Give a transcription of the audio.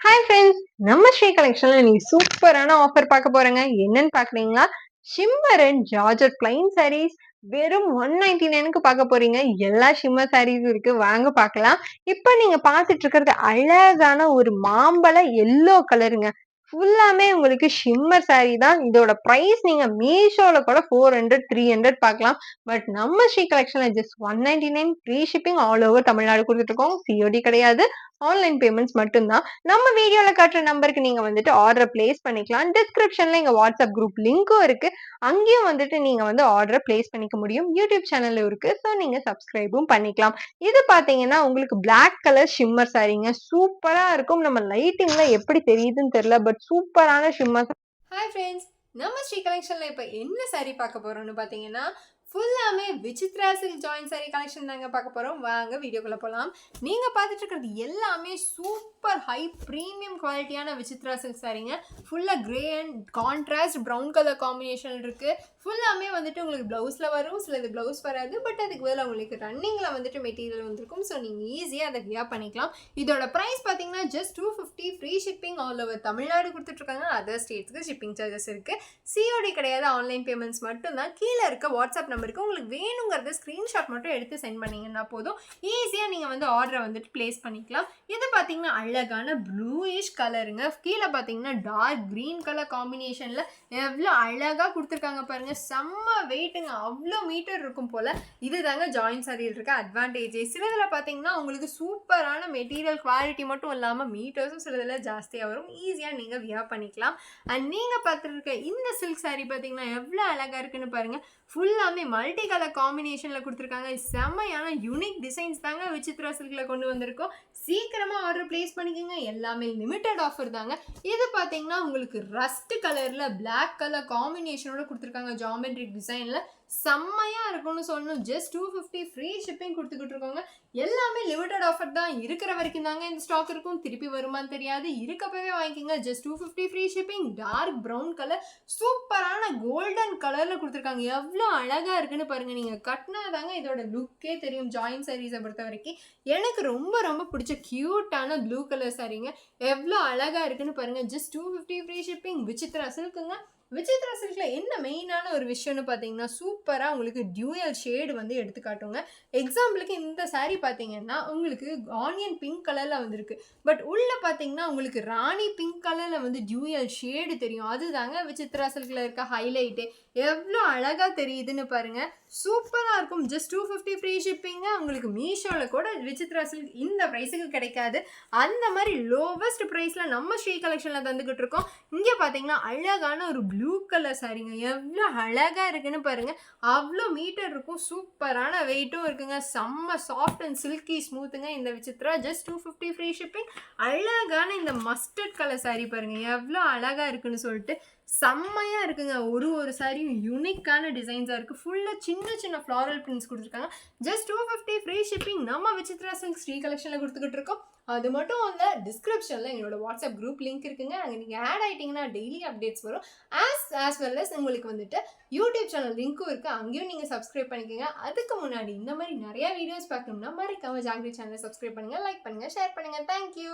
Hi friends, நம்ம ஸ்ரீ கலெக்ஷன்ல நீ சூப்பரான ஆஃபர் பார்க்க போறேங்க. என்னன்னு பாக்குறீங்களா? Shimmer and georgette plain saris வெறும் 199க்கு பார்க்க போறீங்க. எல்லா ஷிம்மர் சாரீஸ் இருக்கு, வாங்க பார்க்கலாம். இப்ப நீங்க பார்த்துட்டு இருக்கிறது அழகான ஒரு மாம்பழ எல்லோ கலருங்க. ஃபுல்லாமே உங்களுக்கு ஷிம்மர் சாரீ தான். இதோட பிரைஸ் நீங்க மீஷோல கூட 400 300 பார்க்கலாம். பட் நம்ம ஸ்ரீ கலெக்ஷன்ல just 199 free shipping all over Tamil Nadu கொடுத்துட்டு இருக்கோம். சிஓடி கிடையாது, ஆன்லைன் பேமெண்ட்ஸ் மட்டும்தான். நம்ம வீடியோல காட்டுற நம்பருக்கு நீங்க வந்துட்டு ஆர்டர் பிளேஸ் பண்ணிக்கலாம். டிஸ்கிரிப்ஷன்ல எங்க வாட்ஸ்அப் குரூப் லிங்க்கும் இருக்கு. அங்கேயும் வந்துட்டு நீங்க வந்து ஆர்டர் பிளேஸ் பண்ணிக்க முடியும். யூடியூப் சேனலும் இருக்கு, ஸோ நீங்க சப்ஸ்கிரைபும் பண்ணிக்கலாம். இது பாத்தீங்கன்னா உங்களுக்கு பிளாக் கலர் ஷிம்மர் சாரீங்க. சூப்பரா இருக்கும். நம்ம லைட்டிங்ல எப்படி தெரியுதுன்னு தெரியல, பட் சூப்பரான ஷிம்மர். ஹாய் ஃப்ரெண்ட்ஸ், நம்ம ஸ்ரீ கலெக்ஷனில் இப்போ என்ன சாரீ பார்க்க போகிறோம்னு பார்த்தீங்கன்னா ஃபுல்லாமே விசித்ரா சில்க் ஜாயின் சாரீ கலெக்ஷன் தாங்க பார்க்க போகிறோம். வாங்க வீடியோக்குள்ளே போகலாம். நீங்கள் பார்த்துட்டு இருக்கிறது எல்லாமே சூப்பர் ஹை ப்ரீமியம் குவாலிட்டியான விசித்ரா சில்க் சாரீங்க. ஃபுல்லாக grey and contrast brown colour combination இருக்குது. ஃபுல்லாமே வந்துட்டு உங்களுக்கு ப்ளவுஸில் வரும், சிலது ப்ளவுஸ் வராது. பட் அதுக்கு பதில் உங்களுக்கு ரன்னிங்கில் வந்துட்டு மெட்டீரியல் வந்திருக்கும். ஸோ நீங்கள் ஈஸியாக அதை வியா பண்ணிக்கலாம். இதோட ப்ரைஸ் பார்த்தீங்கன்னா just 250 free shipping all over Tamil Nadu கொடுத்துட்ருக்காங்க. அதர் ஸ்டேட்ஸ்க்கு ஷிப்பிங் சார்ஜஸ் இருக்குது. சிஓடி கிடையாது, ஆன்லைன் பேமெண்ட்ஸ் மட்டும்தான். கீழே இருக்க வாட்ஸ்அப் நம்பருக்கு உங்களுக்கு வேணுங்கிறத ஸ்க்ரீன்ஷாட் மட்டும் எடுத்து சென்ட் பண்ணிங்கன்னா போதும். ஈஸியாக நீங்கள் வந்து ஆர்டரை வந்துட்டு பிளேஸ் பண்ணிக்கலாம். இது பார்த்தீங்கன்னா அழகான ப்ளூயிஷ் கலருங்க. கீழே பார்த்தீங்கன்னா டார்க் க்ரீன் கலர் காம்பினேஷனில் எவ்வளோ அழகாக கொடுத்துருக்காங்க பாருங்கள். செம்ம வெயிட்டுங்க, அவ்வளோ மீட்டர் இருக்கும் போல். இது தாங்க ஜாயின் சாரியில் இருக்க அட்வான்டேஜஸ். சிலதில் பார்த்தீங்கன்னா உங்களுக்கு சூப்பரான மெட்டீரியல் குவாலிட்டி மட்டும் இல்லாமல் மீட்டர்ஸும் சிலதில் ஜாஸ்தியாக வரும். ஈஸியாக நீங்கள் வியா பண்ணிக்கலாம். அண்ட் நீங்கள் பார்த்துருக்க இந்த சில்க் சாரீ பார்த்தீங்கன்னா எவ்வளோ அழகாக இருக்குன்னு பாருங்கள். ஃபுல்லாமே மல்டி கலர் காம்பினேஷனில் கொடுத்துருக்காங்க. செம்மையான யூனிக் டிசைன்ஸ் தாங்க விசித்ரா சில்கில் கொண்டு வந்திருக்கோம். சீக்கிரமாக ஆர்டர் பிளேஸ் பண்ணிக்கோங்க. எல்லாமே லிமிட்டட் ஆஃபர் தாங்க. இது பார்த்தீங்கன்னா உங்களுக்கு ரஸ்ட் கலரில் பிளாக் கலர் காம்பினேஷனோட கொடுத்துருக்காங்க. ஜாமெட்ரிக் டிசைனில் செம்மையாக இருக்கும்னு சொல்லணும். ஜஸ்ட் 250 ஃப்ரீ ஷிப்பிங் கொடுத்துக்கிட்டு இருக்கோங்க. எல்லாமே லிமிட்டட் ஆஃபர் தான். இருக்கிற வரைக்கும் தாங்க இந்த ஸ்டாக் இருக்கும். திருப்பி வருமானு தெரியாது. இருக்கப்பவே வாங்கிக்கோங்க. Just 250 free shipping. Dark brown colour சூப்பரான கோல்டன் கலரில் கொடுத்துருக்காங்க. எவ்வளோ அழகாக இருக்குன்னு பாருங்கள். நீங்கள் கட்டினா தாங்க இதோட லுக்கே தெரியும். ஜாயின் சாரீஸை பொறுத்த வரைக்கும் எனக்கு ரொம்ப ரொம்ப பிடிச்ச க்யூட்டான ப்ளூ கலர் சாரீங்க. எவ்வளோ அழகாக இருக்குன்னு பாருங்கள். Just 250 free shipping. விசித்ரா சில்க்குங்க. விசித்ரா சில்கில் என்ன மெயினான ஒரு விஷயம்னு பார்த்தீங்கன்னா சூப்பராக உங்களுக்கு டியூயல் ஷேடு வந்து எடுத்து காட்டுங்க. எக்ஸாம்பிளுக்கு இந்த சாரீ பார்த்தீங்கன்னா உங்களுக்கு ஆனியன் பிங்க் கலரில் வந்திருக்கு. பட் உள்ளே பார்த்தீங்கன்னா உங்களுக்கு ராணி பிங்க் கலரில் வந்து டியூயல் ஷேடு தெரியும். அதுதாங்க விசித்ரா சில்கில் இருக்க ஹைலைட்டு. எவ்வளோ அழகாக தெரியுதுன்னு பாருங்கள். சூப்பராக இருக்கும். ஜஸ்ட் 250 ஃப்ரீ ஷிப்பிங்க. உங்களுக்கு மீஷோவில் கூட விசித்ரா சில்க் இந்த ப்ரைஸுக்கு கிடைக்காது. அந்த மாதிரி லோவஸ்ட் ப்ரைஸில் நம்ம ஸ்ரீ கலெக்ஷனில் தந்துக்கிட்டு இருக்கோம். இங்கே பார்த்தீங்கன்னா அழகான ஒரு ப்ளூ கலர் சாரீங்க. எவ்வளோ அழகாக இருக்குன்னு பாருங்கள். அவ்வளோ மீட்டர் இருக்கும். சூப்பரான வெயிட்டும் இருக்குங்க. செம்ம சாஃப்ட் அண்ட் சில்கி ஸ்மூத்துங்க இந்த விசித்ரா. Just 250 free shipping. அழகான இந்த மஸ்டர்ட் கலர் சாரீ பாருங்கள். எவ்வளோ அழகாக இருக்குன்னு சொல்லிட்டு செம்மையாக இருக்குங்க. ஒரு சாரியும் யூனிக்கான டிசைன்ஸாக இருக்குது. ஃபுல்லாக சின்ன சின்ன ஃப்ளாரல் பிரிண்ட்ஸ் கொடுத்துருக்காங்க. ஜஸ்ட் 250 ஃப்ரீ ஷிப்பிங் நம்ம விசித்ரா சில்க் ஸ்ரீ கலெக்ஷனில் கொடுத்துக்கிட்டு இருக்கோம். அது மட்டும் இல்லை, டிஸ்கிரிப்ஷனில் எங்களோட வாட்ஸ்அப் குரூப் லிங்க் இருக்குங்க. அங்கே நீங்கள் ஆட் ஆகிட்டிங்கன்னா டெய்லி அப்டேட்ஸ் வரும். ஆஸ் வெல் அஸ் உங்களுக்கு வந்துட்டு யூடியூப் சேனல் லிங்க்கும் இருக்குது. அங்கேயும் நீங்கள் சப்ஸ்கிரைப் பண்ணிக்கோங்க. அதுக்கு முன்னாடி இந்த மாதிரி நிறையா வீடியோஸ் பார்க்கணும்னா மறக்காம ஜாங்கிரி சேனலை சப்ஸ்கிரைப் பண்ணுங்கள், லைக் பண்ணுங்கள், ஷேர் பண்ணுங்கள். தேங்க்யூ.